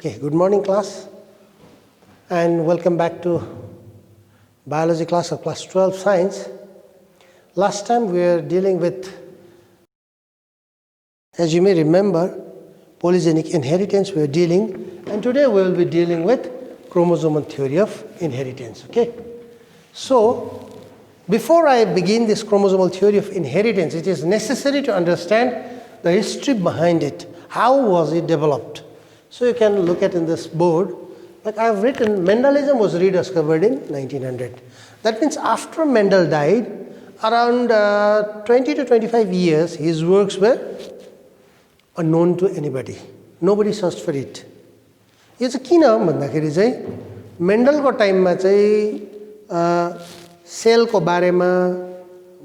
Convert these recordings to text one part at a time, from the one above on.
Okay, good morning class and welcome back to biology class of class 12 science. Last time we were dealing with, as you may remember, polygenic inheritance we were dealing, and today we will be dealing with chromosomal theory of inheritance. Okay, so before I begin this chromosomal theory of inheritance, it is necessary to understand the history behind it. How was it developed? So you can look at in this board, like I have written, Mendelism was rediscovered in 1900. That means after Mendel died, around 20 to 25 years, his works were unknown to anybody. Nobody searched for it. यो चाहिँ किन भन्दाखेरि चाहिँ मेन्डलको टाइममा चाहिँ सेलको बारेमा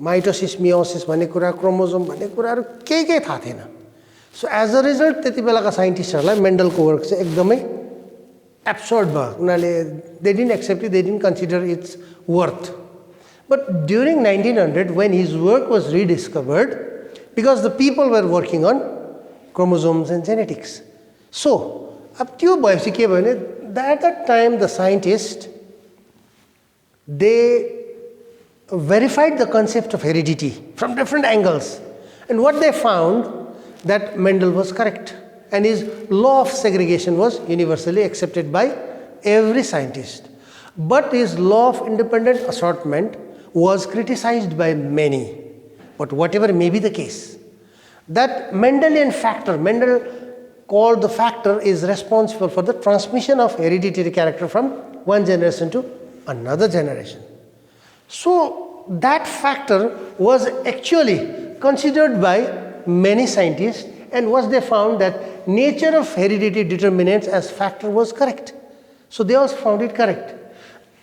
mitosis meiosis भन्ने कुरा क्रोमोजोम भन्ने कुराहरु केही थाहा थिएन. सो एज अ रिजल्ट त्यति बेलाका साइन्टिस्टहरुलाई मेन्डलको वर्क चाहिँ एकदमै एब्सर्ड भयो. उनीहरुले they didn't accept it, they didn't consider its worth. But during 1900 when his work was rediscovered, because the people were working on chromosomes and genetics. So अब त्यो भएपछि के भयो भने at that time the scientists they verified the concept of heredity from different angles, and what they found that Mendel was correct and his law of segregation was universally accepted by every scientist, but his law of independent assortment was criticized by many. But whatever may be the case, that Mendelian factor, Mendel called the factor, is responsible for the transmission of hereditary character from one generation to another generation. So that factor was actually considered by many scientists, and what they found that nature of heredity determinants as factor was correct. So they also found it correct.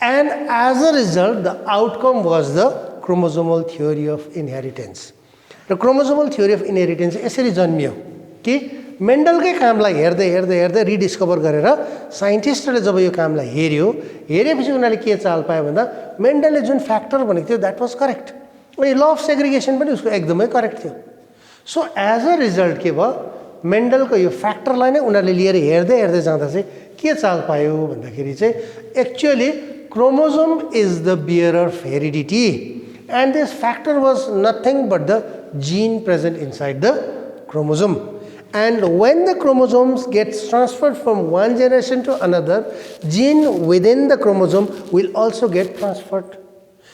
And as a result, the outcome was the chromosomal theory of inheritance. The chromosomal theory of inheritance यसरी जन्मियो कि मेन्डलकै कामलाई हेर्दै हेर्दै हेर्दै रिडिस्कभर गरेर साइन्टिस्टले जब यो कामलाई हेरेपछि उनीहरूले के चाल पायो भन्दा मेन्डलले जुन फ्याक्टर भनेको थियो द्याट वाज करेक्ट, अनि ल अफ सेग्रिगेसन पनि उसको एकदमै करेक्ट थियो. सो एज अ रिजल्ट के भयो, मेन्डलको यो फ्याक्टरलाई नै उनीहरूले लिएर हेर्दै हेर्दै जाँदा चाहिँ के चाल पायो भन्दाखेरि चाहिँ actually chromosome is the bearer of heredity, and this factor was nothing but the gene present inside the chromosome. And when the chromosomes gets transferred from one generation to another, gene within the chromosome will also get transferred.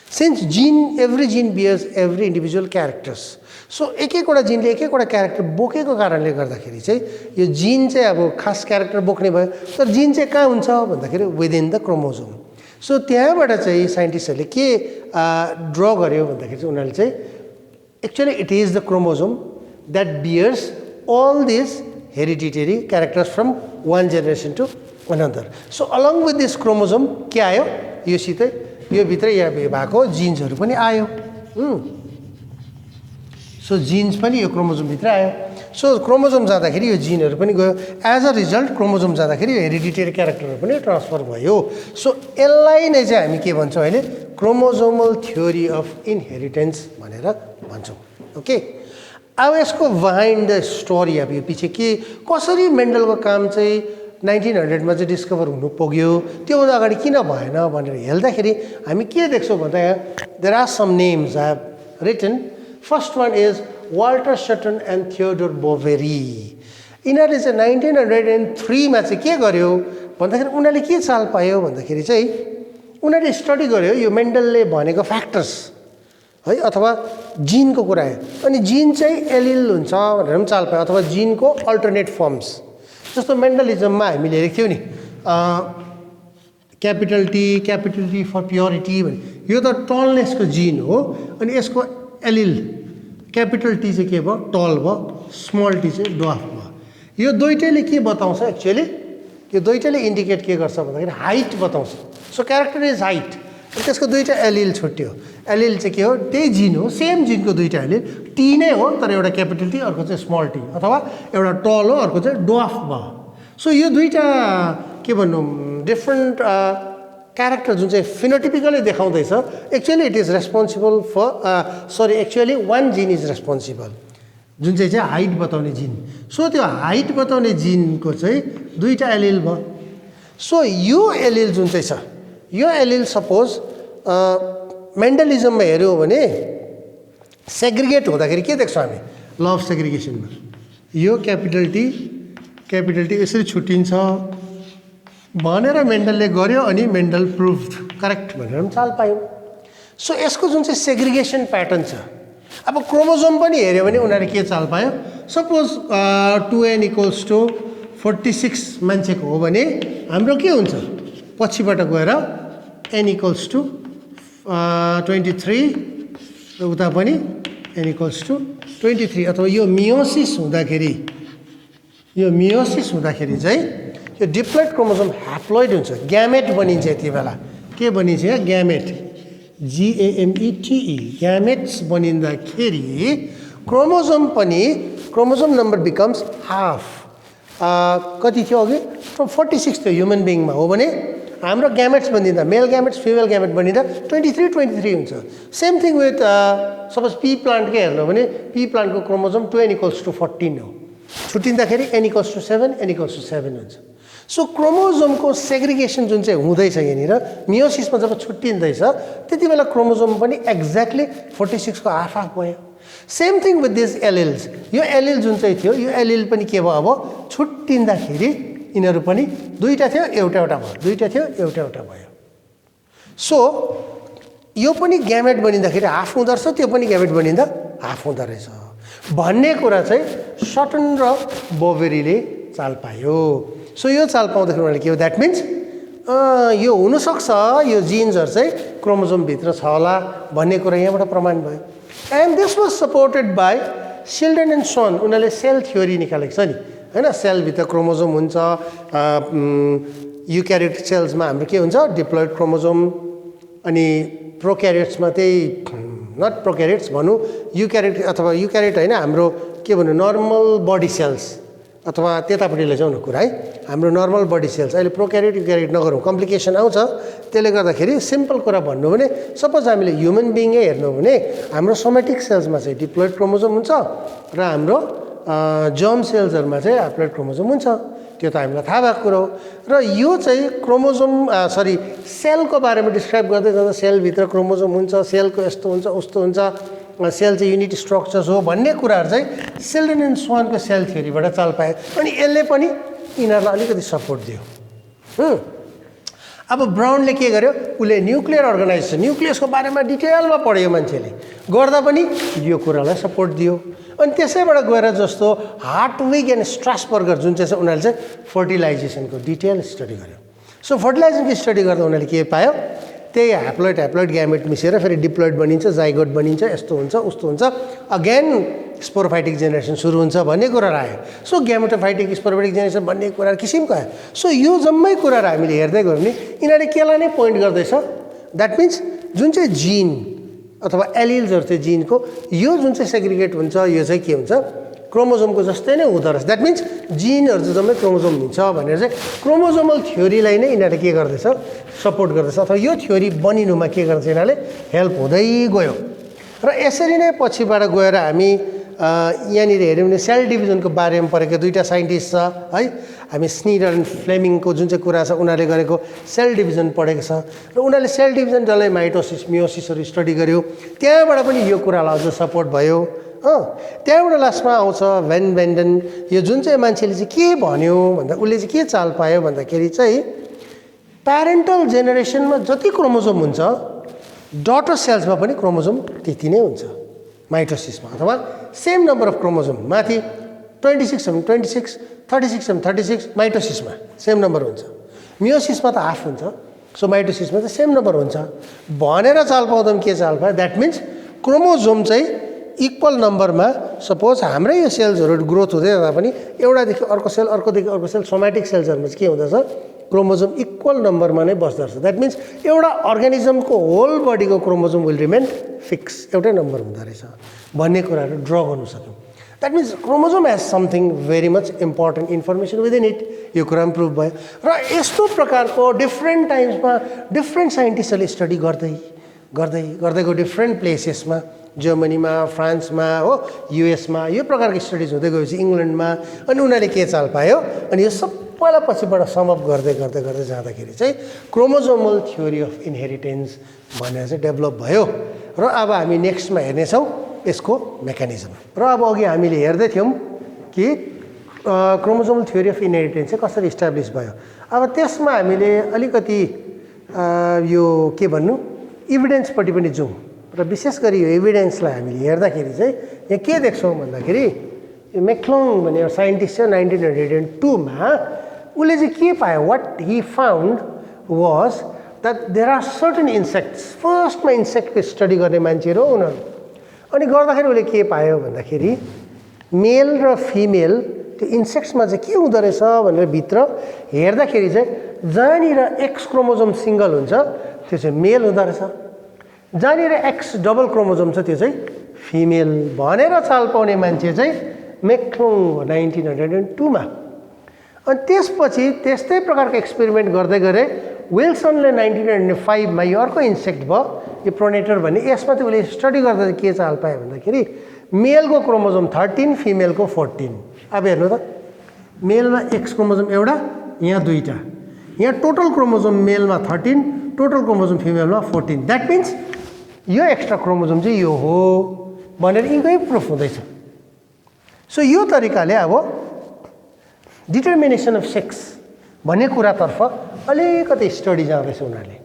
Since every gene bears every individual characters. So एक-एकवटा जीनले एक-एकवटा character बोकेको कारणले गर्दाखेरि चाहिँ यो gene चाहिँ अब खास क्यारेक्टर बोक्ने भयो, तर जीन चाहिँ कहाँ हुन्छ भन्दाखेरि विदिन द क्रोमोसोम. सो त्यहाँबाट चाहिँ साइन्टिस्टहरूले के ड्र गर्यो भन्दाखेरि चाहिँ उनीहरूले चाहिँ actually it is the chromosome that bears all these hereditary characters from one generation to another. So along with this chromosome के आयो, यो सितै यो भित्र यहाँ भएको जिन्सहरु पनि आयो. सो जिन्स पनि यो क्रोमोसोम भित्र आयो. सो क्रोमोसोम जाँदाखेरि यो जिनहरु पनि गयो. एज अ रिजल्ट क्रोमोसोम जाँदाखेरि यो हेरिडिटरी क्यारेक्टरहरु पनि ट्रान्सफर भयो. सो यसलाई नै चाहिँ हामी के भन्छौँ अहिले क्रोमोसोमल थ्योरी अफ इनहेरिटेन्स भनेर भन्छौँ. ओके, अब यसको बिहाइन्ड द स्टोरी, अब यो पछि के कसरी मेन्डलको काम चाहिँ 1900 चाहिँ डिस्कभर हुनु पुग्यो, त्योभन्दा अगाडि किन भएन भनेर हेर्दाखेरि हामी के देख्छौँ भन्दा यहाँ there are some names I have written. First one is Walter Sutton and Theodor Boveri. यिनीहरूले चाहिँ 1903 चाहिँ के गर्यो भन्दाखेरि उनीहरूले के चाल पायो भन्दाखेरि चाहिँ उनीहरूले स्टडी गर्यो यो मेन्डलले भनेको फ्याक्टर्स है अथवा जिनको कुरा हो, अनि जिन चाहिँ एलिल हुन्छ भनेर पनि चाल पायो, अथवा जिनको अल्टरनेट फर्म्स. जस्तो मेन्डलिजममा हामीले हेरेको थियौँ नि क्यापिटल टी फर प्योरिटी भने, यो त टलनेसको जिन हो, अनि यसको एलिल क्यापिटल टी चाहिँ के भयो टल भयो, स्मल टी चाहिँ ड्वार्फ भयो. यो दुईटैले के बताउँछ एक्चुअली, यो दुईटैले इन्डिकेट के गर्छ भन्दाखेरि हाइट बताउँछ. So character is height. त्यसको दुईटा एलिल छुट्यो. एलिल चाहिँ के हो, त्यही जिन हो, सेम जिनको दुईटा एलिल, टी नै हो तर एउटा क्यापिटल टी अर्को चाहिँ स्मल टी, अथवा एउटा टल हो अर्को चाहिँ ड्वार्फ भयो. सो यो दुईटा के भनौँ डिफ्रेन्ट क्यारेक्टर जुन चाहिँ फिनोटिपिकली देखाउँदैछ, actually it is responsible for actually one gene is responsible. जुन चाहिँ हाइट बताउने जिन। सो त्यो हाइट बताउने जिनको चाहिँ दुईटा एलिल भयो। सो यो एलिल जुन चाहिँ छ, यो एलिल सपोज मेन्डलिजममा हेऱ्यौँ भने सेग्रिगेट हुँदाखेरि के देख्छौँ हामी ल अफ सेग्रिगेसनमा, यो क्यापिटल टी यसरी छुट्टिन्छ भनेर मेन्डलले गर्यो अनि मेन्डल प्रुभड करेक्ट भनेर पनि चाल पायौँ। सो यसको जुन चाहिँ सेग्रिगेसन प्याटर्न छ, अब क्रोमोजोम पनि हेऱ्यो भने उनीहरूले के चाल पायो, सपोज 2n = 46 मान्छेको हो भने हाम्रो के हुन्छ, पछिबाट गएर n = 23 र उता पनि n = 23, अथवा यो मियोसिस हुँदाखेरि चाहिँ यो डिप्लोइड क्रोमोजोम ह्याप्लोइड हुन्छ, ग्यामेट बनिन्छ। यति बेला के बनिन्छ, ग्यामेट, GAMETE, ग्यामेट्स बनिँदाखेरि क्रोमोजोम नम्बर बिकम्स हाफ। कति थियो अघि, 46 थियो ह्युमन बिङमा हो भने हाम्रो ग्यामेट्स बनिँदा, मेल ग्यामेट्स फिमेल ग्यामेट बनिँदा 23 हुन्छ। Same thing with suppose pea प्लान्टकै हेर्नु भने पी प्लान्टको क्रोमोजोम 2n = 14 हो, छुट्टिँदाखेरि n = 7 हुन्छ। सो क्रोमोजोमको सेग्रिगेसन जुन चाहिँ हुँदैछ यहाँनिर मियोसिसमा जब छुट्टिँदैछ त्यति बेला क्रोमोजोम पनि एक्ज्याक्टली 46 को हाफ भयो। Same thing with this alleles, यो एलिल जुन चाहिँ थियो यो एलिल पनि के भयो, अब छुट्टिँदाखेरि यिनीहरू पनि दुईटा थियो एउटा भयो, दुईटा थियो एउटा भयो। सो यो पनि ग्यामेट बनिँदाखेरि हाफ हुँदो रहेछ, त्यो पनि ग्यामेट बनिँदा हाफ हुँदो रहेछ भन्ने कुरा चाहिँ सटन र बोवेरीले चाल पायो। सो यो चाल पाउँदाखेरि उनीहरूले के हो, द्याट मिन्स यो हुनसक्छ यो जिन्सहरू चाहिँ क्रोमोजोमभित्र छ होला भन्ने कुरा यहाँबाट प्रमाण भयो। And this was supported by Schleiden and Schwann. उनीहरूले सेल थ्योरी निकालेको छ नि हैन, सेलभित्र क्रोमोजोम हुन्छ, युक्यारियोट सेल्समा हाम्रो के हुन्छ डिप्लोइड क्रोमोजोम, अनि प्रोक्यारियोट्समा त्यही नट प्रोक्यारियोट्स भनौँ, युक्यारियोट अथवा युक्यारियोट होइन, हाम्रो के भन्नु नर्मल बडी सेल्स अथवा त्यतापट्टि लैजाउँ न कुरा है, हाम्रो नर्मल बडी सेल्स। अहिले प्रोक्यारियोट युक्यारियोट नगरौँ, कम्प्लिकेसन आउँछ। त्यसले गर्दाखेरि सिम्पल कुरा भन्नु भने सपोज हामीले ह्युमन बिङै हेर्नु भने हाम्रो सोमेटिक सेल्समा चाहिँ डिप्लोइड क्रोमोजोम हुन्छ र हाम्रो जर्म सेल्सहरूमा चाहिँ ह्याप्लोइड क्रोमोजोम हुन्छ, त्यो त हामीलाई थाहा भएको कुरो हो। र यो चाहिँ क्रोमोजोम सेलको बारेमा डिस्क्राइब गर्दै जाँदा सेलभित्र क्रोमोजोम हुन्छ, सेलको यस्तो हुन्छ उस्तो हुन्छ, सेल चाहिँ युनिट स्ट्रक्चर्स हो भन्ने कुराहरू चाहिँ सिल्डन एन्ड स्वानको सेल थ्योरीबाट चाल पायो। अनि यसले पनि यिनीहरूलाई अलिकति सपोर्ट दियो। अब ब्राउनले के गर्यो, उसले न्युक्लियर अर्गनाइजेसन, न्युक्लियसको बारेमा डिटेलमा पढ्यो, मान्छेले गर्दा पनि यो कुरालाई सपोर्ट दियो। अनि त्यसैबाट गएर जस्तो हार्टविग एन्ड स्ट्रासबर्गर जुन चाहिँ छ उनीहरूले चाहिँ फर्टिलाइजेसनको डिटेल स्टडी गर्यो। सो फर्टिलाइजेसनको स्टडी गर्दा उनीहरूले के पायो, त्यही ह्याप्लोइड ग्यामेट मिसेर फेरि डिप्लोइड बनिन्छ, जाइगोट बनिन्छ, यस्तो हुन्छ उस्तो हुन्छ, अगेन स्पोरोफाइटिक जेनेरेसन सुरु हुन्छ भन्ने कुराहरू आयो। सो ग्यामेटोफाइटिक स्पोरोफाइटिक जेनेरेसन भन्ने कुराहरू किसिमको आयो। सो यो जम्मै कुराहरू हामीले हेर्दै गयो भने यिनीहरूले केलाई नै पोइन्ट गर्दैछ, द्याट मिन्स जुन चाहिँ जिन अथवा एलिल्सहरू चाहिँ जिनको यो जुन चाहिँ सेग्रिगेट हुन्छ यो चाहिँ के हुन्छ क्रोमोजोमको जस्तै नै हुँदो रहेछ। द्याट मिन्स जिनहरू चाहिँ जम्मै क्रोमोजोम हुन्छ भनेर चाहिँ क्रोमोजोमल थ्योरीलाई नै यिनीहरूले के गर्दैछ, सपोर्ट गर्दैछ, अथवा यो थ्योरी बनिनुमा के गर्छ यिनीहरूले हेल्प हुँदै गयो। र यसरी नै पछिबाट गएर हामी यहाँनिर हेऱ्यौँ भने सेल डिभिजनको बारेमा पढेको दुईवटा साइन्टिस्ट छ है, हामी स्निडर एन्ड फ्लेमिङको जुन चाहिँ कुरा छ उनीहरूले गरेको सेल डिभिजन पढेको छ र उनीहरूले सेल डिभिजन डल्लै माइटोसिस मियोसिसहरू स्टडी गर्यो, त्यहाँबाट पनि यो कुरालाई अझ सपोर्ट भयो। त्यहाँबाट लास्टमा आउँछ भ्यान भेन्डन, यो जुन चाहिँ मान्छेले चाहिँ के भन्यो भन्दा उसले चाहिँ के चाल पायो भन्दाखेरि चाहिँ प्यारेन्टल जेनेरेसनमा जति क्रोमोजोम हुन्छ डटर सेल्समा पनि क्रोमोजोम त्यति नै हुन्छ माइटोसिसमा, अथवा सेम नम्बर अफ क्रोमोजोम माथि 26 भने 26, 36 भने 36 माइटोसिसमा सेम नम्बर हुन्छ, मियोसिसमा त हाफ हुन्छ, सो माइटोसिसमा त सेम नम्बर हुन्छ भनेर चाल पाउँदा के चाल पायो, द्याट मिन्स क्रोमोजोम चाहिँ इक्वल नम्बरमा, सपोज हाम्रै यो सेल्सहरू ग्रोथ हुँदै जाँदा पनि एउटादेखि अर्को सेल अर्कोदेखि अर्को सेल सोमेटिक सेल्सहरूमा चाहिँ के हुँदछ क्रोमोजोम इक्वल नम्बरमा नै बस्दो रहेछ। द्याट मिन्स एउटा अर्गानिजमको होल बडीको क्रोमोजोम विल रिमेन फिक्स, एउटै नम्बर हुँदो रहेछ भन्ने कुराहरू ड्र गर्नु सक्यौँ। That means chromosome has something very much important information within it, यो कुरा पनि प्रुभ भयो। र यस्तो प्रकारको डिफ्रेन्ट टाइम्समा डिफ्रेन्ट साइन्टिस्टहरूले स्टडी गर्दै गयो डिफ्रेन्ट प्लेसेसमा जर्मनीमा, फ्रान्समा, हो, युएसमा यो प्रकारको स्टडिज हुँदै गएपछि इङ्ल्यान्डमा, अनि उनीहरूले के चाल पायो, अनि यो सबैलाई पछिबाट समअप गर्दै गर्दै गर्दै जाँदाखेरि चाहिँ क्रोमोजोमल थ्योरी अफ इनहेरिटेन्स भनेर चाहिँ डेभलप भयो। र अब हामी नेक्स्टमा हेर्नेछौँ यसको मेकानिजम। र अब अघि हामीले हेर्दै थियौँ कि क्रोमोजोमल थ्योरी अफ इनहेरिटेन्स चाहिँ कसरी इस्टाब्लिस भयो। अब त्यसमा हामीले अलिकति यो के भन्नु इभिडेन्सपट्टि पनि जाउँ, र विशेष गरी यो एभिडेन्सलाई हामीले हेर्दाखेरि चाहिँ यहाँ के देख्छौँ भन्दाखेरि यो मैक्लोङ भन्ने एउटा साइन्टिस्ट छ 1902 मा उसले चाहिँ के पायो, what he found was that there are certain insects, फर्स्टमा इन्सेक्टको स्टडी गर्ने मान्छेहरू हो उनीहरू, अनि गर्दाखेरि उसले के पायो भन्दाखेरि मेल र फिमेल त्यो इन्सेक्ट्समा चाहिँ के हुँदो रहेछ भनेर भित्र हेर्दाखेरि चाहिँ जहाँनिर एक्स क्रोमोजोम सिङ्गल हुन्छ त्यो चाहिँ मेल हुँदो रहेछ, जहाँनिर एक्स डबल क्रोमोजोम छ त्यो चाहिँ फिमेल भनेर चाल पाउने मान्छे चाहिँ मैक्लोङ 1902 मा। अनि त्यसपछि त्यस्तै प्रकारको एक्सपेरिमेन्ट गर्दै गरे विल्सनले 1905 मा यो अर्को इन्सेक्ट भयो यो प्रोनेटर भन्ने, यसमा चाहिँ उसले स्टडी गर्दा के चाल पायो भन्दाखेरि मेलको क्रोमोजोम 13 फिमेलको 14। अब हेर्नु त मेलमा एक्स क्रोमोजोम एउटा, यहाँ दुईटा, यहाँ टोटल क्रोमोजोम मेलमा 13 टोटल क्रोमोजोम फिमेलमा 14, द्याट मिन्स यो एक्स्ट्रा क्रोमोजोम चाहिँ यो हो भनेर यिनकै प्रुफ हुँदैछ। सो यो तरिकाले अब डिटर्मिनेसन अफ सेक्स भन्ने कुरातर्फ अलिकति स्टडी जाँदैछ उनीहरूले।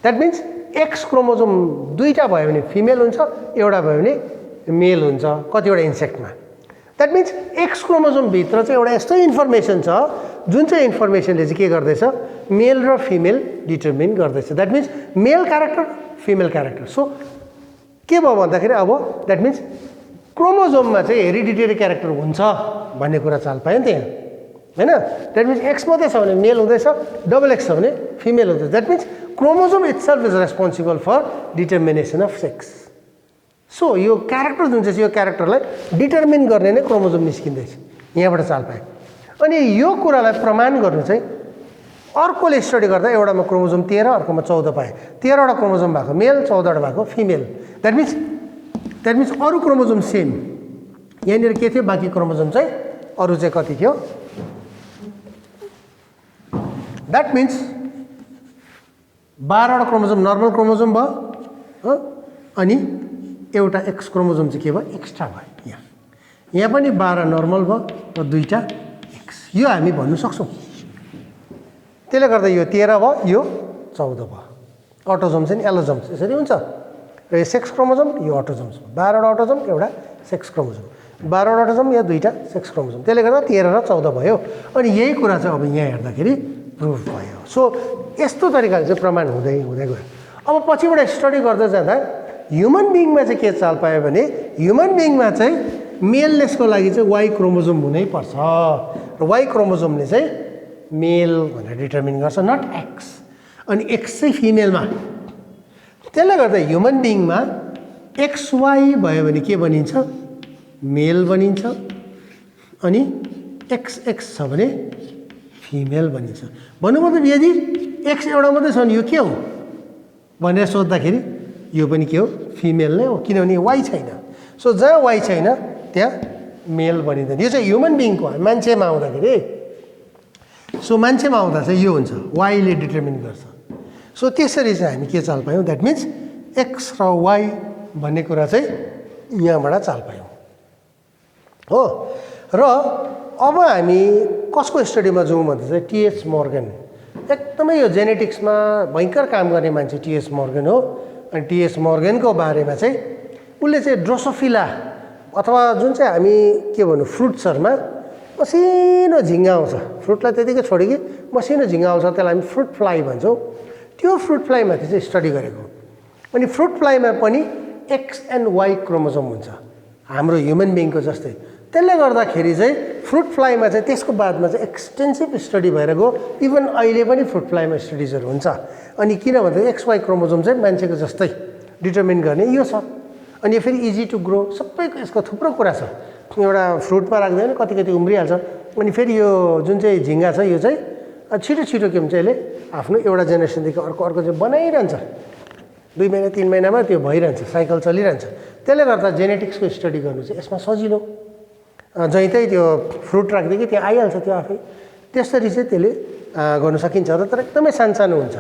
द्याट मिन्स एक्स क्रोमोजोम दुईटा भयो भने फिमेल हुन्छ, एउटा भयो भने मेल हुन्छ कतिवटा इन्सेक्टमा। द्याट मिन्स एक्स क्रोमोजोमभित्र चाहिँ एउटा यस्तो इन्फर्मेसन छ जुन चाहिँ इन्फर्मेसनले चाहिँ के गर्दैछ, मेल र फिमेल डिटर्मिन गर्दैछ। That means male character female character. So के भयो भन्दाखेरि अब द्याट मिन्स क्रोमोजोममा चाहिँ हेरिडिटरी क्यारेक्टर हुन्छ भन्ने कुरा चाल पायो नि त यहाँ, होइन? द्याट मिन्स एक्स मात्रै छ भने मेल हुँदैछ, डबल एक्स छ भने फिमेल हुँदैछ। That means chromosome itself is responsible for determination of sex. So यो क्यारेक्टर जुन चाहिँ यो क्यारेक्टरलाई डिटर्मिन गर्ने नै क्रोमोजोम निस्किँदैछ, यहाँबाट चाल पायो। अनि यो कुरालाई प्रमाण गर्नु चाहिँ अर्कोले स्टडी गर्दा एउटामा क्रोमोजोम 13 अर्कोमा 14 पाए, 13वटा क्रोमोजोम भएको मेल 14वटा भएको फिमेल। द्याट मिन्स अरू क्रोमोजोम सेम, यहाँनिर के थियो बाँकी क्रोमोजोम चाहिँ अरू चाहिँ कति थियो, द्याट मिन्स 12वटा क्रोमोजोम नर्मल क्रोमोजोम भयो, अनि एउटा एक्स क्रोमोजोम चाहिँ के भयो एक्स्ट्रा भयो। यहाँ पनि 12 नर्मल भयो र दुईटा एक्स, यो हामी भन्नु सक्छौँ। त्यसले गर्दा यो 13 भयो यो 14 भयो। अटोजोम चाहिँ एलोजोम यसरी हुन्छ, र यो सेक्स क्रोमोजोम यो अटोजोम, 12वटा अटोजोम एउटा सेक्स क्रोमोजोम, 12वटा अटोजोम या दुईटा सेक्स क्रोमोजोम, त्यसले गर्दा 13 र 14 भयो। अनि यही कुरा चाहिँ अब यहाँ हेर्दाखेरि प्रुफ भयो। सो यस्तो तरिकाले चाहिँ प्रमाण हुँदै हुँदै गयो। अब पछिबाट स्टडी गर्दै जाँदा ह्युमन बिङमा चाहिँ के चाल पायो भने ह्युमन बिङमा चाहिँ मेलनेसको लागि चाहिँ वाइ क्रोमोजोम हुनैपर्छ, र वाइ क्रोमोजोमले चाहिँ मेल भनेर डिटर्मिन गर्छ, नट एक्स। अनि एक्स चाहिँ फिमेलमा, त्यसले गर्दा ह्युमन बिङमा XY भयो भने के बनिन्छ, मेल बनिन्छ, अनि XX छ भने फिमेल बनिन्छ। भन्नु मतलब यदि एक्स एउटा मात्रै छ भने यो के हो भनेर सोद्धाखेरि यो पनि के हो फिमेल नै हो, किनभने वाइ छैन। सो जहाँ वाइ छैन त्यहाँ मेल बनिँदैन। यो चाहिँ ह्युमन बिङको मान्छेमा आउँदाखेरि, सो मान्छेमा आउँदा चाहिँ यो हुन्छ वाइले डिटर्मिन गर्छ। सो त्यसरी चाहिँ हामी के चाल पायौँ, द्याट मिन्स एक्स र वाइ भन्ने कुरा चाहिँ यहाँबाट चाल पायौँ हो। र अब हामी कसको स्टडीमा जाउँ भन्दा चाहिँ टिएच मोर्गन, एकदमै यो जेनेटिक्समा भयङ्कर काम गर्ने मान्छे टिएच मोर्गन हो। अनि टिएच मोर्गनको बारेमा चाहिँ उसले चाहिँ ड्रोसोफिला अथवा जुन चाहिँ हामी के भन्नु फ्रुट्सहरूमा मसिनो झिङ्गा आउँछ, फ्रुटलाई त्यतिकै छोड्यो कि मसिनो झिङ्गा आउँछ, त्यसलाई हामी फ्रुट फ्लाइ भन्छौँ। त्यो फ्रुट फ्लाइमाथि चाहिँ स्टडी गरेको। अनि फ्रुट फ्लाइमा पनि एक्स एन्ड वाइ क्रोमोजोम हुन्छ हाम्रो ह्युमन बिङको जस्तै। त्यसले गर्दाखेरि चाहिँ फ्रुट फ्लाइमा चाहिँ त्यसको बादमा चाहिँ एक्सटेन्सिभ स्टडी भएर गयो। इभन अहिले पनि फ्रुट फ्लाइमा स्टडिजहरू हुन्छ। अनि किन भन्दा XY क्रोमोजोम चाहिँ मान्छेको जस्तै डिटर्मिन गर्ने यो छ। अनि यो फेरि इजी टु ग्रो, सबैको यसको थुप्रो कुरा छ। एउटा फ्रुटमा राख्दैन कति कति उम्रिहाल्छ। अनि फेरि यो जुन चाहिँ झिङ्गा छ यो चाहिँ छिटो छिटो के भन्छ यसले आफ्नो एउटा जेनेरेसनदेखि अर्को अर्को चाहिँ बनाइरहन्छ। 2 महिना 3 महिनामा त्यो भइरहन्छ, साइकल चलिरहन्छ। त्यसले गर्दा जेनेटिक्सको स्टडी गर्नु चाहिँ यसमा सजिलो, जहीँतै त्यो फ्रुट राखिदियो कि त्यहाँ आइहाल्छ त्यो आफै, त्यसरी चाहिँ त्यसले गर्नु सकिन्छ। तर एकदमै सानो हुन्छ।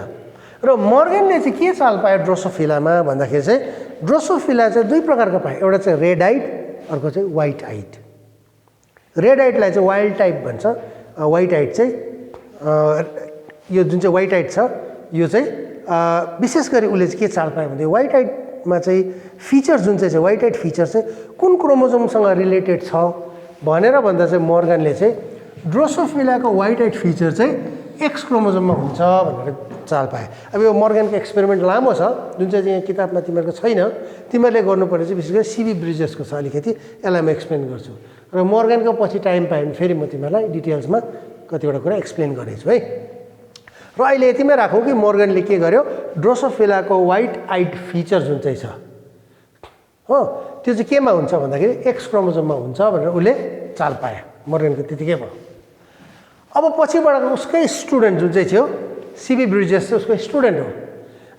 र मर्गनले चाहिँ के चाल पायो ड्रोसोफिलामा भन्दाखेरि चाहिँ ड्रोसोफिला चाहिँ 2 प्रकारको पायो, एउटा चाहिँ रेड आइड, अर्को चाहिँ व्हाइट आइड। रेड आइडलाई चाहिँ वाइल्ड टाइप भन्छ, व्हाइट आइड चाहिँ यो जुन चाहिँ व्हाइट आइड छ यो चाहिँ विशेष गरी उसले चाहिँ के चाल पायो भने व्हाइट आइडमा चाहिँ फिचर जुन चाहिँ व्हाइट आइड फिचर चाहिँ कुन क्रोमोजोमसँग रिलेटेड छ भनेर भन्दा चाहिँ मर्गनले चाहिँ ड्रोसोफिलाको व्हाइट आइड फिचर चाहिँ एक्स क्रोमोजोममा हुन्छ भनेर चाल पाए। अब यो मर्गनको एक्सपेरिमेन्ट लामो छ जुन चाहिँ यहाँ किताबमा तिमीहरूको छैन, तिमीहरूले गर्नुपर्ने चाहिँ विशेष गरी सिबी ब्रिजेसको छ, अलिकति यसलाई म एक्सप्लेन गर्छु। र मर्गनको पछि टाइम पायो भने फेरि म तिमीहरूलाई डिटेल्समा कतिवटा कुरा एक्सप्लेन गर्नेछु है। र अहिले यतिमै राखौँ कि मर्गनले के गर्यो, ड्रोसोफिलाको व्हाइट आइड फिचर जुन चाहिँ छ हो त्यो चाहिँ केमा हुन्छ भन्दाखेरि एक्स क्रोमोजोममा हुन्छ भनेर उसले चाल पायो। मर्गनको त्यतिकै भयो। अब पछिबाट उसकै स्टुडेन्ट जुन चाहिँ थियो सिबी ब्रिजेस चाहिँ उसको स्टुडेन्ट हो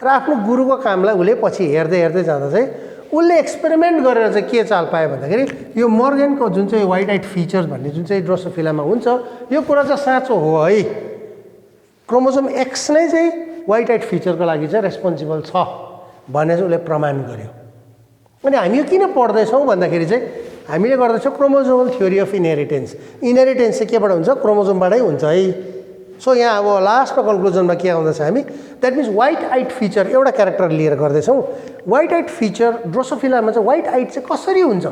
र आफ्नो गुरुको कामलाई उसले पछि हेर्दै जाँदा चाहिँ उसले एक्सपेरिमेन्ट गरेर चाहिँ के चाल पायो भन्दाखेरि यो मर्गनको जुन चाहिँ व्हाइट आइड फिचर्स भन्ने जुन चाहिँ ड्रोसोफिलामा हुन्छ यो कुरा चाहिँ साँचो हो है, क्रोमोजोम एक्स नै चाहिँ व्हाइट आइड फिचरको लागि चाहिँ रेस्पोन्सिबल छ भन्ने चाहिँ उसले प्रमाण गर्यो। अनि हामी यो किन पढ्दैछौँ भन्दाखेरि चाहिँ हामीले गर्दैछौँ chromosomal theory of inheritance. Inheritance चाहिँ केबाट हुन्छ, क्रोमोजोमबाटै हुन्छ है। सो यहाँ अब लास्टको कन्क्लुजनमा के आउँदैछ हामी, that means white eyed feature एउटा क्यारेक्टर लिएर गर्दैछौँ। व्हाइट आइड फिचर ड्रोसोफिलामा चाहिँ व्हाइट आइड चाहिँ कसरी हुन्छ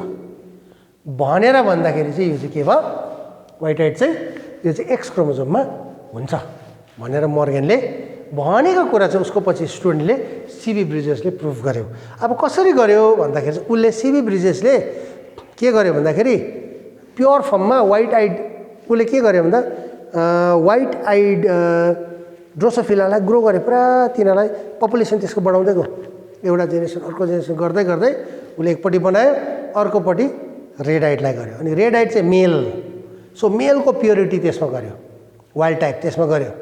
भनेर भन्दाखेरि चाहिँ यो चाहिँ के भयो, व्हाइट आइड चाहिँ यो चाहिँ एक्स क्रोमोजोममा हुन्छ भनेर मर्गनले भनेको कुरा चाहिँ उसको पछि स्टुडेन्टले सिबी ब्रिजेसले प्रुफ गर्यो। अब कसरी गर्यो भन्दाखेरि चाहिँ उसले सिबी ब्रिजेसले के गर्यो भन्दाखेरि प्योर फर्ममा व्हाइट आइड उसले के गर्यो भन्दा व्हाइट आइड ड्रोसोफिलालाई ग्रो गरे, पुरा तिनीहरूलाई पपुलेसन त्यसको बढाउँदै गयो, एउटा जेनेरेसन अर्को जेनेरेसन गर्दै उसले एकपट्टि बनायो, अर्कोपट्टि रेड आइडलाई गर्यो। अनि रेड आइड चाहिँ मेल, सो मेलको प्योरिटी त्यसमा गर्यो, वाइल्ड टाइप त्यसमा गर्यो।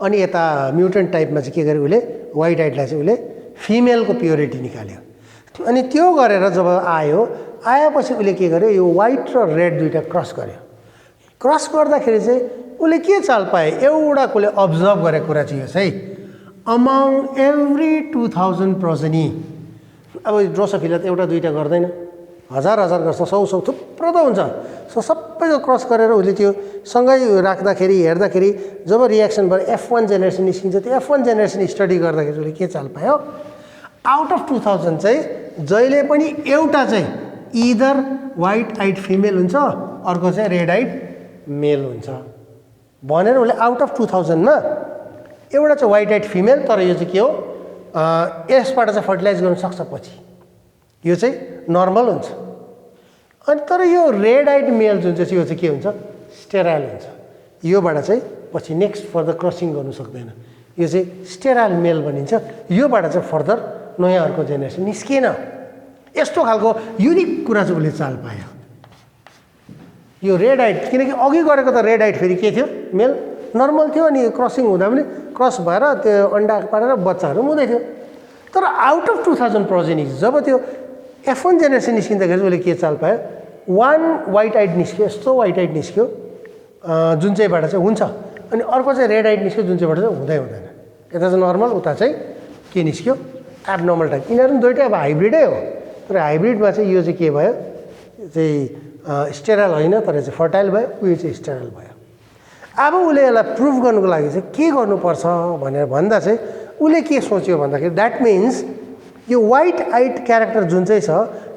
अनि यता म्युटेन्ट टाइपमा चाहिँ के गर्यो उसले व्हाइट आइडलाई चाहिँ उसले फिमेलको प्योरिटी निकाल्यो। अनि त्यो गरेर जब आएपछि उसले के गर्यो, यो व्हाइट र रेड दुईवटा क्रस गर्यो। क्रस गर्दाखेरि चाहिँ उसले के चाल पाए, एउटा उसले अब्जर्भ गरेको कुरा चाहिँ यो चाहिँ अमङ एभ्री 2000 प्रोजेनी, अब ड्रोसोफिला त एउटा दुईवटा गर्दैन, हजार गर्छ, 100 थुप्रो त हुन्छ। सो सबैको क्रस गरेर उसले त्यो सँगै राख्दाखेरि हेर्दाखेरि जब रियाक्सन भएर F1 जेनेरेसन निस्किन्छ, त्यो F1 जेनेरेसन स्टडी गर्दाखेरि उसले के चाल पायो, आउट अफ 2000 चाहिँ जहिले पनि एउटा चाहिँ इदर व्हाइट आइड फिमेल हुन्छ, अर्को चाहिँ रेड आइड मेल हुन्छ भनेर उसले आउट अफ 2000मा एउटा चाहिँ व्हाइट आइड फिमेल, तर यो चाहिँ के हो, यसबाट चाहिँ फर्टिलाइज गर्न सक्छ पछि, यो चाहिँ नर्मल हुन्छ। अनि तर यो रेड आइड मेल जुन चाहिँ यो चाहिँ के हुन्छ, स्टेराइल हुन्छ, योबाट चाहिँ पछि नेक्स्ट फर्दर क्रसिङ गर्नु सक्दैन, यो चाहिँ स्टेराइल मेल भनिन्छ। योबाट चाहिँ फर्दर नयाँ अर्को जेनेरेसन निस्किएन। यस्तो खालको युनिक कुरा चाहिँ उसले चाल पायो यो रेड आइड, किनकि अघि गरेको त रेड आइड फेरि के थियो, मेल नर्मल थियो, अनि क्रसिङ हुँदा पनि क्रस भएर त्यो अन्डा पारेर बच्चाहरू हुँदै थियो। तर आउट अफ 2000 प्रोजेनी जब त्यो F1 जेनेरेसन निस्किँदाखेरि उसले के चाल पायो, 1 व्हाइट आइड निस्क्यो, यस्तो व्हाइट आइड निस्क्यो जुन चाहिँबाट चाहिँ हुन्छ, अनि अर्को चाहिँ रेड आइड निस्क्यो जुन चाहिँबाट चाहिँ हुँदैन। यता चाहिँ नर्मल, उता चाहिँ के निस्क्यो, एब्नर्मल टाइप। यिनीहरू पनि दुइटै अब हाइब्रिडै हो, तर हाइब्रिडमा चाहिँ यो चाहिँ के भयो, चाहिँ स्टेराइल होइन तर चाहिँ फर्टाइल भयो, उयो चाहिँ स्टेराइल भयो। अब उसले यसलाई प्रुभ गर्नुको लागि चाहिँ के गर्नुपर्छ भनेर भन्दा चाहिँ उसले के सोच्यो भन्दाखेरि द्याट मिन्स यो व्हाइट आइड क्यारेक्टर जुन चाहिँ छ,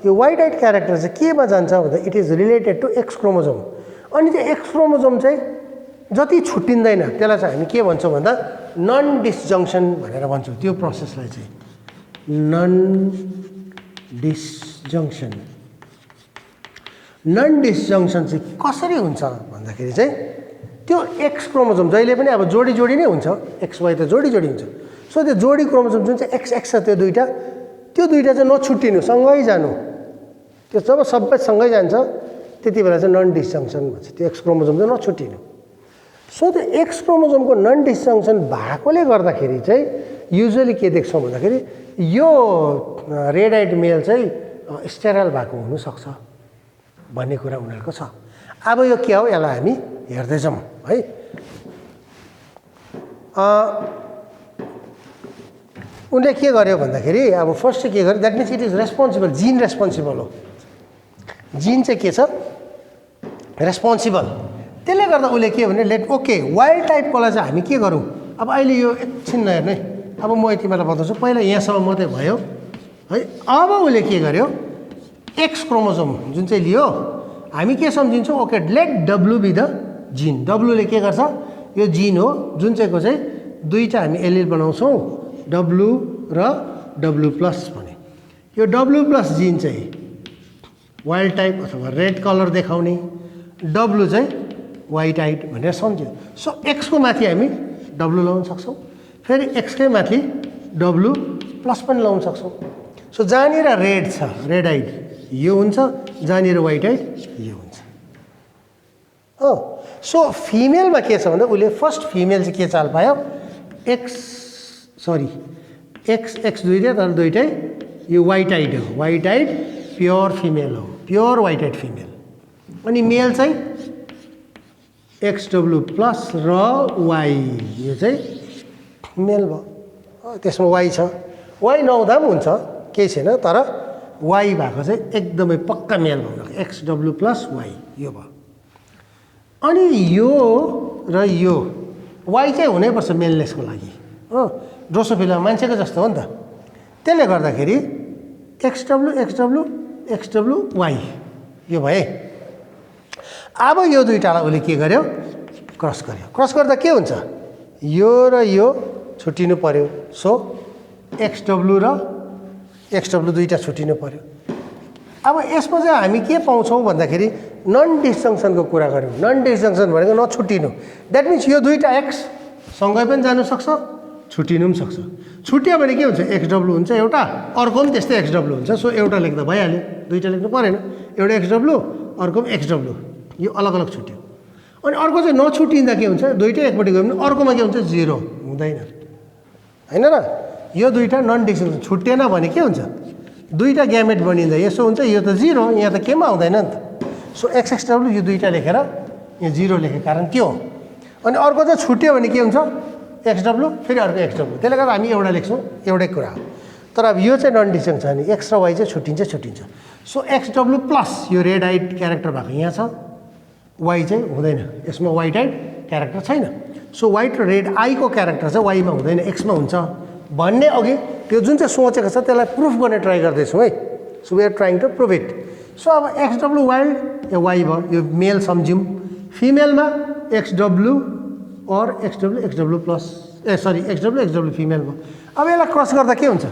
यो व्हाइट आइड क्यारेक्टर चाहिँ केमा जान्छ भन्दा it is related to X chromosome. अनि त्यो एक्स क्रोमोजोम चाहिँ जति छुट्टिँदैन त्यसलाई चाहिँ हामी के भन्छौँ भन्दा नन डिसजङ्सन भनेर भन्छौँ। त्यो प्रोसेसलाई चाहिँ नन डिसजङ्सन चाहिँ कसरी हुन्छ भन्दाखेरि चाहिँ त्यो एक्स क्रोमोजोम जहिले पनि अब जोडी नै हुन्छ, एक्स वाइ त जोडी हुन्छ। सो त्यो जोडी क्रोमोजोम जुन चाहिँ एक्स छ त्यो दुईवटा चाहिँ नछुट्टिनु, सँगै जानु। त्यो जब सबै सँगै जान्छ त्यति बेला चाहिँ नन डिसजङ्सन भन्छ, त्यो एक्स क्रोमोजोम चाहिँ नछुट्टिनु। सो त्यो एक्स क्रोमोजोमको नन डिसजङ्सन भएकोले गर्दाखेरि चाहिँ युजुअली के देख्छौँ भन्दाखेरि यो रेड आइड मेल चाहिँ स्टेराइल भएको हुनसक्छ भन्ने कुरा उनीहरूको छ। अब यो के हो यसलाई हामी हेर्दै जाउँ है। उनले के गर्यो भन्दाखेरि अब फर्स्ट चाहिँ के गर्यो, that means it is responsible, जिन रेस्पोन्सिबल हो। जिन चाहिँ के छ, रेस्पोन्सिबल। त्यसले गर्दा उसले के भने लेट ओके वाइल्ड टाइपकोलाई चाहिँ हामी के गरौँ। अब अहिले यो एकछिन नहेर्ने, अब म यति बेला बताउँछु, पहिला यहाँसम्म मात्रै भयो है। अब उसले के गर्यो, एक्स क्रोमोजोम जुन चाहिँ लियो, हामी के सम्झिन्छौँ, okay let W be the gene. डब्लुले के गर्छ, यो जिन हो जुन चाहिँको चाहिँ दुईवटा हामी एलिल बनाउँछौँ, डब्लु र डब्लु प्लस भने। यो डब्लु प्लस जिन चाहिँ वाइल्ड टाइप अथवा रेड कलर देखाउने, डब्लु चाहिँ वाइट आइट भनेर सम्झ्यो। सो एक्सको माथि हामी डब्लु लगाउन सक्छौँ, फेरि एक्सकै माथि डब्लु प्लस पनि लगाउन सक्छौँ। सो जहाँनिर रेड छ, रेड आइट यो हुन्छ, जहाँनिर वाइट आइट यो हुन्छ। हो सो फिमेलमा के छ भन्दा उसले फर्स्ट फिमेल चाहिँ के चाल पायो, एक्स दुइटै, तर दुइटै यो वाइट आइट हो, वाइट आइट प्योर फिमेल हो, प्योर वाइट आइट फिमेल। अनि मेल चाहिँ एक्सडब्लु प्लस र वाई, यो चाहिँ मेल भयो। त्यसमा वाई छ, वाई नहुँदा पनि हुन्छ, केही छैन, तर वाई भएको चाहिँ एकदमै पक्का मेल भयो, एक्सडब्लु प्लस वाई यो भयो। अनि यो र यो वाई चाहिँ हुनैपर्छ मेलनेसको लागि हो, ड्रोसोफिला मान्छेको जस्तो हो नि त। त्यसले गर्दाखेरि एक्सडब्लु एक्सडब्लु एक्सडब्लु वाई यो भए। अब यो दुईटालाई उसले के गर्यो, क्रस गर्यो। क्रस गर्दा के हुन्छ, यो र यो छुट्टिनु पर्यो। सो एक्सडब्लु र एक्सडब्लु दुईटा छुट्टिनु पर्यो। अब यसमा चाहिँ हामी के पाउँछौँ भन्दाखेरि नन डिस्जङ्सनको कुरा गऱ्यौँ। नन डिस्जङ्सन भनेको नछुट्टिनु, द्याट मिन्स यो दुईटा एक्स सँगै पनि जानु सक्छ, छुट्टिनु पनि सक्छ। छुट्यो भने के हुन्छ, एक्सडब्लु हुन्छ एउटा, अर्को पनि त्यस्तै एक्सडब्लु हुन्छ। सो एउटा लेख्दा भइहाल्यो, दुईवटा लेख्नु परेन, एउटा एक्सडब्लु अर्को पनि एक्सडब्लु, यो अलग अलग छुट्यो। अनि अर्को चाहिँ नछुट्टिँदा के हुन्छ, दुईटै एकपट्टि गयो भने अर्कोमा के हुन्छ, जिरो हुँदैन, होइन र। यो दुईवटा नन डिस्जङ्सन छुट्टिएन भने के हुन्छ, दुईवटा ग्यामेट बनिँदा यसो हुन्छ, यो त जिरो, यहाँ त केमा आउँदैन नि त। सो एक्सएक्सडब्लु यो दुईवटा लेखेर यहाँ जिरो लेखेको कारण त्यो हो। अनि अर्को चाहिँ छुट्यो भने के हुन्छ, एक्सडब्लु फेरि अर्को एक्सडब्लु, त्यसले गर्दा हामी एउटा लेख्छौँ, एउटै कुरा हो। तर अब यो चाहिँ नन डिस्जङ्सन, एक्स र वाई चाहिँ छुट्टिन्छ। सो एक्सडब्लु प्लस यो रेड आइट क्यारेक्टर भएको यहाँ छ, वाई चाहिँ हुँदैन, यसमा वाइट आइट क्यारेक्टर छैन। सो वाइट र रेड आईको क्यारेक्टर चाहिँ वाईमा हुँदैन, एक्समा हुन्छ भन्ने अघि त्यो जुन चाहिँ सोचेको छ त्यसलाई प्रुफ गर्ने ट्राई गर्दैछौँ है। So we are trying to prove it. So अब एक्सडब्लु वाइल्ड या वाई भयो, यो मेल सम्झ्यौँ। फिमेलमा एक्सडब्लु और एक्सडब्लु प्लस एक्सडब्लु फिमेल भयो। अब यसलाई क्रस गर्दा के हुन्छ,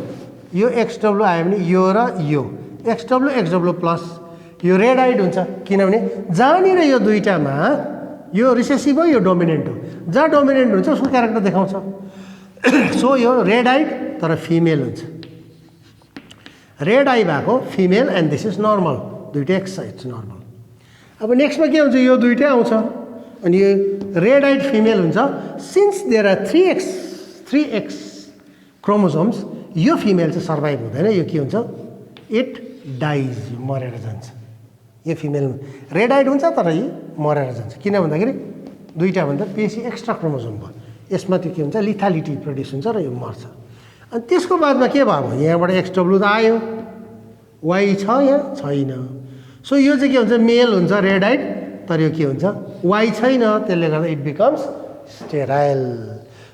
यो एक्सडब्लु आयो भने यो र यो एक्सडब्लु प्लस यो रेड आइड हुन्छ, किनभने जहाँनिर यो दुईटामा यो रिसेसिभ हो, यो डोमिनेन्ट हो, जहाँ डोमिनेन्ट हुन्छ उसको क्यारेक्टर देखाउँछ। सो यो रेड आइड तर फिमेल हुन्छ, रेड आई भएको female and this is normal, दुइटै एक्स छ, इट्स नर्मल। अब नेक्स्टमा के हुन्छ, यो दुइटै आउँछ अनि यो रेड आइड फिमेल हुन्छ। Since there are 3x chromosomes, यो फिमेल चाहिँ सर्भाइभ हुँदैन, यो के हुन्छ, इट डाइज, मरेर जान्छ। यो फिमेल रेड आइड हुन्छ तर यो मरेर जान्छ, किन भन्दाखेरि दुईवटाभन्दा बेसी एक्स्ट्रा क्रोमोसोम भयो, यसमा त्यो के हुन्छ, लिथालिटी प्रड्युस हुन्छ र यो मर्छ। अनि त्यसको बादमा के भयो, यहाँबाट एक्सडब्लु त आयो, वाई छ यहाँ छैन। सो यो चाहिँ के हुन्छ, मेल हुन्छ रेड आइड, तर यो के हुन्छ, वाई छैन, त्यसले गर्दा इट बिकम्स स्टेराइल।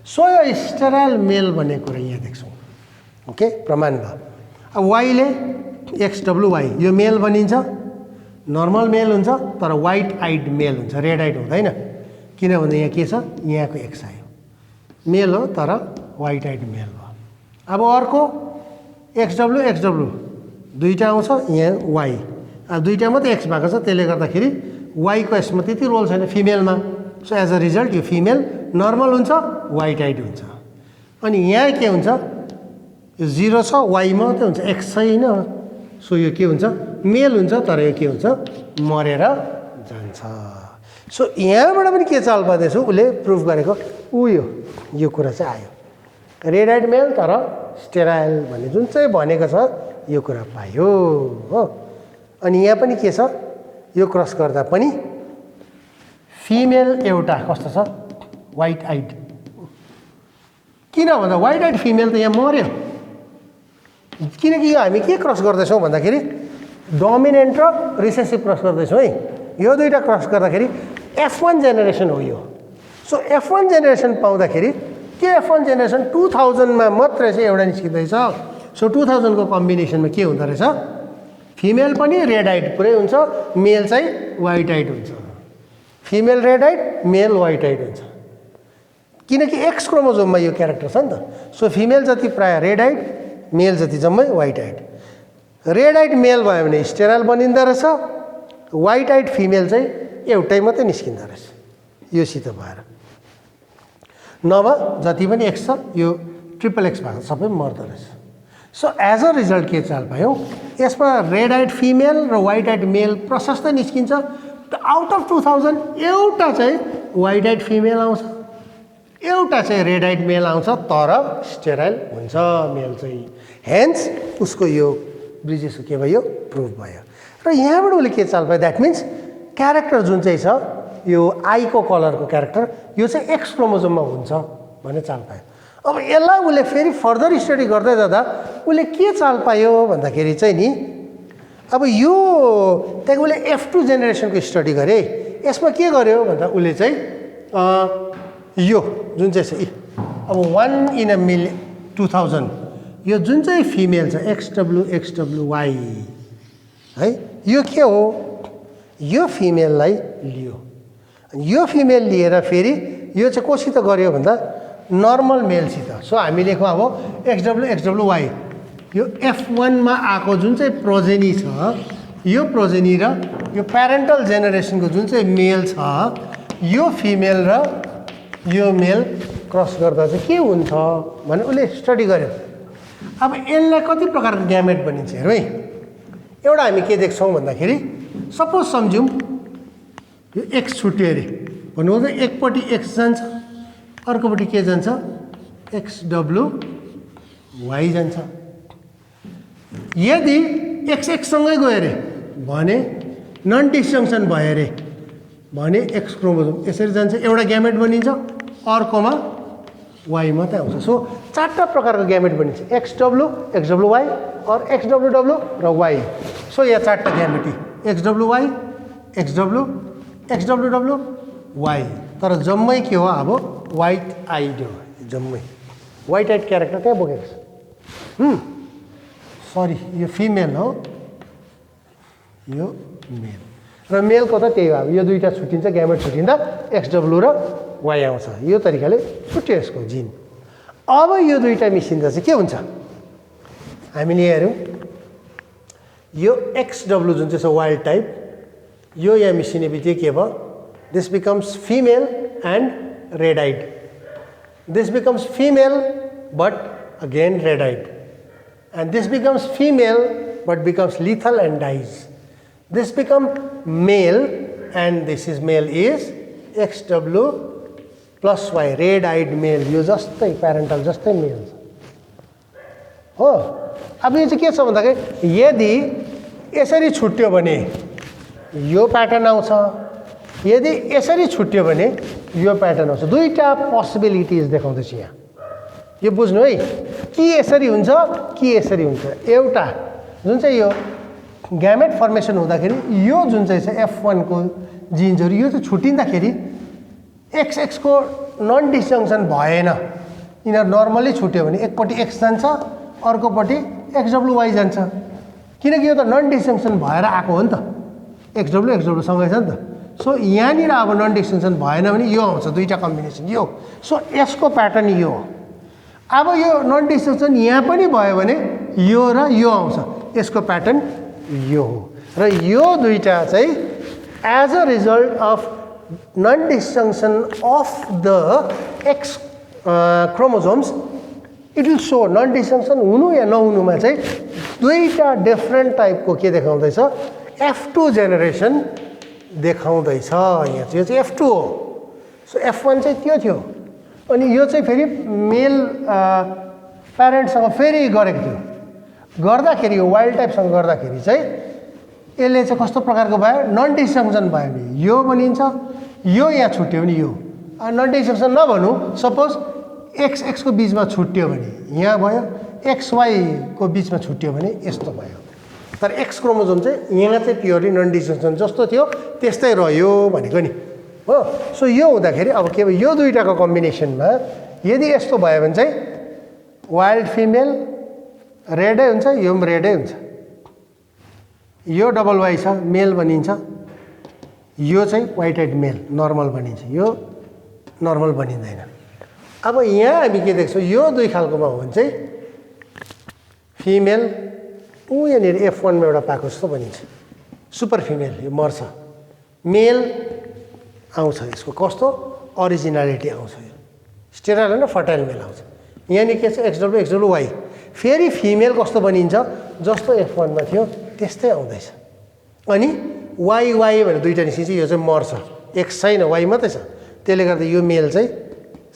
सो यो स्टेराइल मेल भन्ने कुरा यहाँ देख्छौँ, ओके, प्रमाण भयो। अब वाईले एक्सडब्लु वाई यो मेल बनिन्छ, नर्मल मेल हुन्छ तर वाइट आइड मेल हुन्छ, रेड आइड हुँदैन, किनभने यहाँ के छ, यहाँको एक्स आयो, मेल हो तर वाइट आइड मेल भयो। अब अर्को एक्सडब्लु दुईवटा आउँछ, यहाँ वाई, अब दुईवटा मात्रै एक्स भएको छ, त्यसले गर्दाखेरि वाईको यसमा त्यति रोल छैन फिमेलमा। सो एज अ रिजल्ट यो फिमेल नर्मल हुन्छ, वाइट आइड हुन्छ। अनि यहाँ के हुन्छ, यो जिरो छ, वाई मात्रै हुन्छ, एक्स छैन। सो यो के हुन्छ, मेल हुन्छ तर यो के हुन्छ, मरेर जान्छ। सो यहाँबाट पनि के चाल पाउँदैछु, उसले प्रुफ गरेको यो कुरा चाहिँ आयो। रेडाइड मेल तर स्टेराइल भन्ने जुन चाहिँ भनेको छ यो कुरा पायो हो। अनि यहाँ पनि के छ, यो क्रस गर्दा पनि फिमेल एउटा कस्तो छ, व्हाइट आइड। किन भन्दा व्हाइट आइड फिमेल त यहाँ मर्यो, किनकि यो हामी के क्रस गर्दैछौँ भन्दाखेरि डोमिनेन्ट र रिसेसिभ क्रस गर्दैछौँ है। यो दुईटा क्रस गर्दाखेरि F1 जेनेरेसन हो यो। सो F1 जेनेरेसन पाउँदाखेरि के F1 जेनेरेसन 2000 मा मात्रै चाहिँ एउटा निस्किँदैछ। सो 2000 को कम्बिनेसनमा के हुँदो रहेछ, फिमेल पनि रेड आइड पुरै हुन्छ, मेल चाहिँ व्हाइट आइड हुन्छ। फिमेल रेड आइड, मेल व्हाइट आइड हुन्छ, किनकि एक्स क्रोमोजोममा यो क्यारेक्टर छ नि त। सो फिमेल जति प्राय रेड आइड, मेल जति जम्मै व्हाइट आइड। रेड आइड मेल भयो भने स्टेराइल बनिँदो रहेछ, व्हाइट आइड फिमेल चाहिँ एउटै मात्रै निस्किँदो रहेछ योसित भएर। नभए जति पनि एक्स छ यो ट्रिपल एक्स भएको सबै मर्दो रहेछ। सो एज अ रिजल्ट के चाल पायौँ, यसमा रेड आइड फिमेल र व्हाइट आइड मेल प्रशस्त निस्किन्छ। आउट अफ 2000 एउटा चाहिँ व्हाइट आइड फिमेल आउँछ, एउटा चाहिँ रेड आइड मेल आउँछ, तर स्टेराइल हुन्छ मेल चाहिँ। हेन्स उसको यो ब्रिजेसको के भयो, प्रुभ भयो। र यहाँबाट उसले के चाल पायो, द्याट मिन्स क्यारेक्टर जुन चाहिँ छ यो आईको कलरको क्यारेक्टर यो चाहिँ एक्स क्रोमोजोममा हुन्छ भन्ने चाल पायो। अब यसलाई उसले फेरि फर्दर स्टडी गर्दै जाँदा उसले के चाल पायो भन्दाखेरि चाहिँ नि, अब यो त्यहाँदेखि उसले F2 जेनेरेसनको स्टडी गरे। यसमा के गर्यो भन्दा उसले चाहिँ यो जुन चाहिँ छ अब 1 इन अ मिलियन 2000 यो जुन चाहिँ फिमेल छ XWXWY है, यो के हो, यो फिमेललाई लियो। यो फिमेल लिएर फेरि यो चाहिँ कोसित गर्यो भन्दा नर्मल मेलसित। सो हामी लेखौँ अब XWXWY, यो F1 मा आएको जुन चाहिँ प्रोजेनी छ, यो प्रोजेनी र यो प्यारेन्टल जेनेरेसनको जुन चाहिँ मेल छ, यो फिमेल र यो मेल क्रस गर्दा चाहिँ के हुन्छ भने उसले स्टडी गर्यो। अब यसलाई कति प्रकारको ग्यामेट बनिन्छ हेरौँ है। एउटा हामी के देख्छौँ भन्दाखेरि सपोज सम्झौँ यो एक्स छुट्यो अरे भन्नुभयो, एकपट्टि एक्स जान्छ, अर्कोपट्टि के जान्छ, XWY जान्छ। यदि एक्स एक्ससँगै गयो अरे भने नन डिस्जङ्सन भयो अरे भने एक्स क्रोमोजोम यसरी जान्छ, एउटा ग्यामेट बनिन्छ, अर्कोमा वाई मात्रै आउँछ। सो चारवटा प्रकारको ग्यामेट बनिन्छ, XW, XWY और XWW र वाई। सो यहाँ चारवटा gamete XWY, XW, XWW, Y. तर जम्मै के हो, अब व्हाइट आइड हो, जम्मै व्हाइट आइड क्यारेक्टर त्यहाँ बोकेको छ। सरी यो फिमेल हो, यो मेल र मेलको त त्यही हो। अब यो दुईटा छुट्टिन्छ, ग्यामेट छुट्टिँदा XW र वाई आउँछ, यो तरिकाले छुट्यो यसको जिन। अब यो दुईटा मिसिँदा चाहिँ के हुन्छ, हामीले हेरौँ यो XW जुन चाहिँ छ वाइल्ड टाइप, यो यहाँ मिसिने बित्तिकै के भयो, this becomes female and red eyed, this becomes female but again red eyed, and this becomes female but becomes lethal and dies. This become male and this is male is XW plus Y, red eyed male, यो जस्तै parental जस्तै मेल हो। अब यो चाहिँ के छ भन्दाखेरि यदि यसरी छुट्यो भने यो प्याटर्न आउँछ, यदि यसरी छुट्यो भने यो प्याटर्न आउँछ। दुईटा पोसिबिलिटिज देखाउँदैछु यहाँ, यो बुझ्नु है, कि यसरी हुन्छ कि यसरी हुन्छ। एउटा जुन चाहिँ यो ग्यामेट फर्मेसन हुँदाखेरि यो जुन चाहिँ छ F1 को जिन्सहरू यो चाहिँ छुट्टिँदाखेरि XX को नन डिस्जङ्सन भएन, यिनीहरू नर्मली छुट्यो भने एकपट्टि X जान्छ, अर्कोपट्टि XWY जान्छ, किनकि यो त नन डिस्जङ्सन भएर आएको हो नि त, XW सँगै छ नि त। सो यहाँनिर अब नन डिस्जङ्सन भएन भने यो आउँछ, दुईटा कम्बिनेसन यो। सो यसको प्याटर्न यो हो। अब यो नन डिस्जङ्सन यहाँ पनि भयो भने यो र यो आउँछ, यसको प्याटर्न यो हो। र यो दुईटा चाहिँ as a result of non disjunction of the X chromosomes it will show non disjunction हुनु या नहुनुमा चाहिँ दुईटा डिफ्रेन्ट टाइपको के देखाउँदैछ, F2 जेनेरेसन देखाउँदैछ। यहाँ चाहिँ यो चाहिँ F2 हो। सो F1 चाहिँ त्यो थियो, अनि यो चाहिँ फेरि मेल प्यारेन्टसँग फेरि गरेको थियो गर्दाखेरि यो वाइल्ड टाइपसँग गर्दाखेरि चाहिँ यसले चाहिँ कस्तो प्रकारको भयो नन डिस्जङ्सन भयो नि यो बनिन्छ यो यहाँ छुट्यो भने यो नन डिस्जङ्सन नभनौँ सपोज एक्स एक्सको बिचमा छुट्यो भने यहाँ भयो एक्स वाईको बिचमा छुट्यो भने यस्तो भयो तर एक्स क्रोमोजोम चाहिँ यहाँ चाहिँ प्योरली नन डिस्जङ्सन जस्तो थियो त्यस्तै रह्यो भनेको नि हो सो यो हुँदाखेरि अब के भयो यो दुईटाको कम्बिनेसनमा यदि यस्तो भयो भने चाहिँ वाइल्ड फिमेल रेडै हुन्छ यो पनि रेडै हुन्छ यो डबल वाई छ मेल बनिन्छ यो चाहिँ वाइट आइड मेल नर्मल बनिन्छ यो नर्मल बनिँदैन अब यहाँ हामी के देख्छौँ यो दुई खालकोमा हो भने चाहिँ फिमेल यहाँनिर F1 मा एउटा पाएको जस्तो बनिन्छ सुपर फिमेल यो मर्छ मेल आउँछ यसको कस्तो ओरिजिनालिटी आउँछ यो स्टेराइल होइन फर्टाइल मेल आउँछ यहाँनिर के छ XW XWY फेरि फिमेल कस्तो बनिन्छ जस्तो F1 मा थियो त्यस्तै आउँदैछ अनि YY भनेर दुईटा निस्किन्छ यो चाहिँ मर्छ X छैन Y मात्रै छ त्यसले गर्दा यो मेल चाहिँ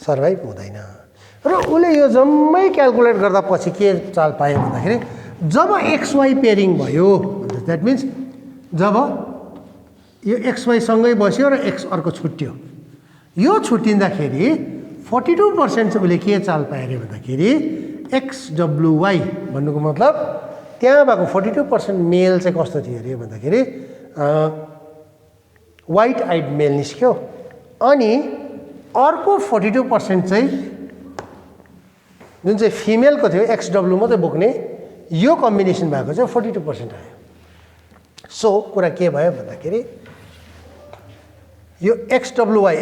सर्भाइभ हुँदैन र उसले यो जम्मै क्याल्कुलेट गर्दा पछि के चाल पायो भन्दाखेरि जब XY पेयरिङ भयो द्याट मिन्स जब यो XY सँगै बस्यो र X अर्को छुट्यो यो छुट्टिँदाखेरि 42% चाहिँ उसले के चाल पायो अरे भन्दाखेरि XWY भन्नुको मतलब त्यहाँ भएको 42% मेल चाहिँ कस्तो थियो अरे भन्दाखेरि वाइट आइड मेल निस्क्यो अनि अर्को 42% चाहिँ जुन चाहिँ फिमेलको थियो XW मात्रै बोक्ने यो कम्बिनेसन भएको चाहिँ 42% आयो सो कुरा के भयो भन्दाखेरि यो XWY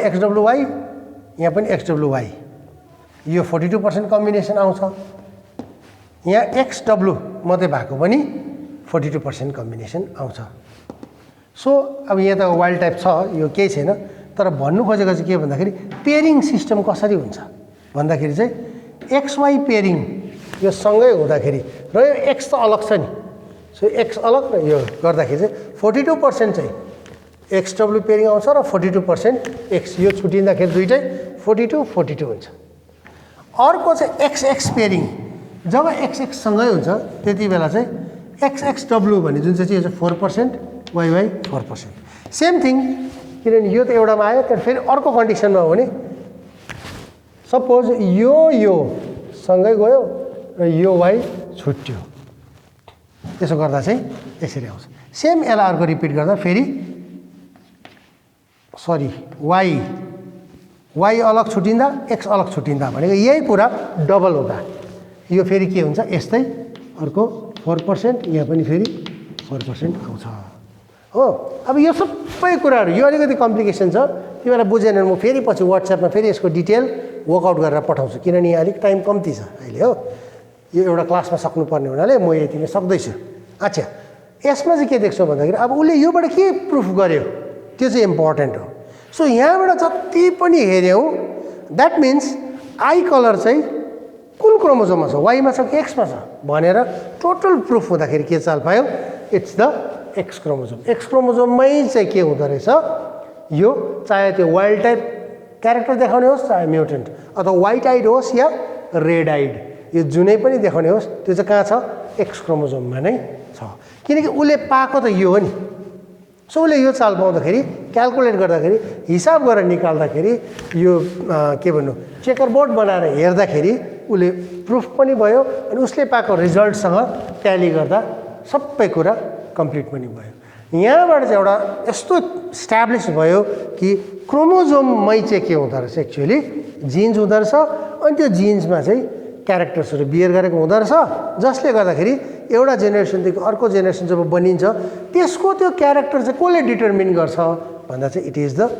यहाँ पनि XWY यो 42% कम्बिनेसन आउँछ यहाँ XW मात्रै भएको पनि 42% कम्बिनेसन आउँछ सो अब यहाँ त वाइल्ड टाइप छ यो केही छैन तर भन्नु खोजेको चाहिँ के भन्दाखेरि पेयरिङ सिस्टम कसरी हुन्छ भन्दाखेरि चाहिँ XY पेयरिङ यो सँगै हुँदाखेरि र यो X त अलग छ नि सो X अलग र यो गर्दाखेरि चाहिँ 42% चाहिँ XW पेयरिङ आउँछ र 42% X यो छुट्टिँदाखेरि दुइटै 42 हुन्छ अर्को चाहिँ XX पेयरिङ जब XX सँगै हुन्छ त्यति बेला चाहिँ XXW भन्ने जुन चाहिँ यो चाहिँ 4% YY 4% सेम थिङ किनभने यो त एउटामा आयो तर फेरि अर्को कन्डिसनमा हो भने सपोज यो सँगै गयो र यो Y छुट्यो त्यसो गर्दा चाहिँ यसरी आउँछ सेम यसलाई अर्को रिपिट गर्दा फेरि सरी Y अलग छुटिँदा X अलग छुटिँदा भनेको यही कुरा डबल हुँदा यो फेरि के हुन्छ यस्तै अर्को 4% यहाँ पनि फेरि 4% आउँछ हो अब यो सबै कुराहरू यो अलिकति कम्प्लिकेसन छ तिमीलाई बुझेन म फेरि पछि WhatsApp मा फेरि यसको डिटेल वर्कआउट गरेर पठाउँछु किनभने यहाँ अलिक टाइम कम्ती छ अहिले हो यो एउटा क्लासमा सक्नुपर्ने हुनाले म यति नै सक्दैछु अच्छा यसमा चाहिँ के देख्छौ भन्दाखेरि अब उसले योबाट के प्रुफ गर्यो त्यो चाहिँ इम्पोर्टेन्ट हो सो यहाँबाट जति पनि हेऱ्यौँ द्याट मिन्स आई कलर चाहिँ कुन क्रोमोजोममा छ वाईमा छ कि एक्समा छ भनेर टोटल प्रुफ हुँदाखेरि के चाल पायो इट्स द एक्स क्रोमोजोममै चाहिँ के हुँदो रहेछ यो चाहे त्यो वाइल्ड टाइप क्यारेक्टर देखाउने होस् चाहे म्युटेन्ट अथवा वाइट आइड होस् या रेड आइड यो जुनै पनि देखाउने होस् त्यो चाहिँ कहाँ छ एक्स क्रोमोजोममा नै छ किनकि उसले पाएको त यो हो नि सो उसले यो चाल पाउँदाखेरि क्याल्कुलेट गर्दाखेरि हिसाब गरेर निकाल्दाखेरि यो के भन्नु चेकर बोर्ड बनाएर हेर्दाखेरि उसले प्रुफ पनि भयो अनि उसले पाएको रिजल्टसँग ट्याली गर्दा सबै कुरा कम्प्लिट पनि भयो यहाँबाट चाहिँ एउटा यस्तो इस्ट्याब्लिस भयो कि क्रोमोजोममै चाहिँ के हुँदो रहेछ एक्चुअली जिन्स हुँदो रहेछ अनि त्यो जिन्समा चाहिँ क्यारेक्टर्सहरू बियर गरेको हुँदो रहेछ जसले गर्दाखेरि एउटा जेनेरेसनदेखि अर्को जेनेरेसन जब बनिन्छ त्यसको त्यो क्यारेक्टर चाहिँ कसले डिटर्मिन गर्छ भन्दा चाहिँ it is the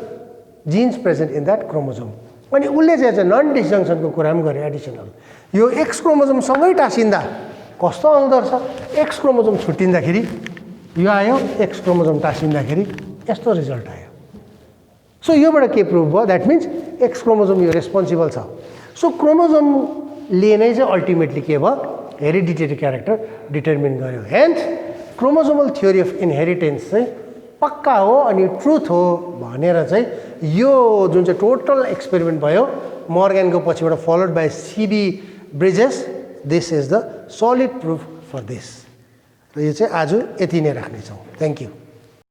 jeans present in that chromosome अनि उसले चाहिँ नन डिस्जङ्सनको कुरा पनि गर्यो एडिसनल यो एक्स क्रोमोजोमसँगै टाँसिँदा कस्तो आउँदो रहेछ एक्स क्रोमोजोम छुट्टिँदाखेरि यो आयो एक्स क्रोमोजोम टाँसिँदाखेरि यस्तो रिजल्ट आयो सो योबाट के प्रुभ भयो द्याट मिन्स एक्स क्रोमोजोम यो रेस्पोन्सिबल छ सो क्रोमोजोमले नै चाहिँ अल्टिमेटली के भयो हेरिडिटेरी क्यारेक्टर डिटर्मिन गर्यो hence chromosomal theory of inheritance चाहिँ पक्का हो अनि ट्रुथ हो भनेर चाहिँ यो जुन चाहिँ टोटल एक्सपेरिमेन्ट भयो मर्गनको पछिबाट followed by CB Bridges this is the solid proof for this र यो चाहिँ आज यति नै राख्नेछौँ थ्याङ्क यू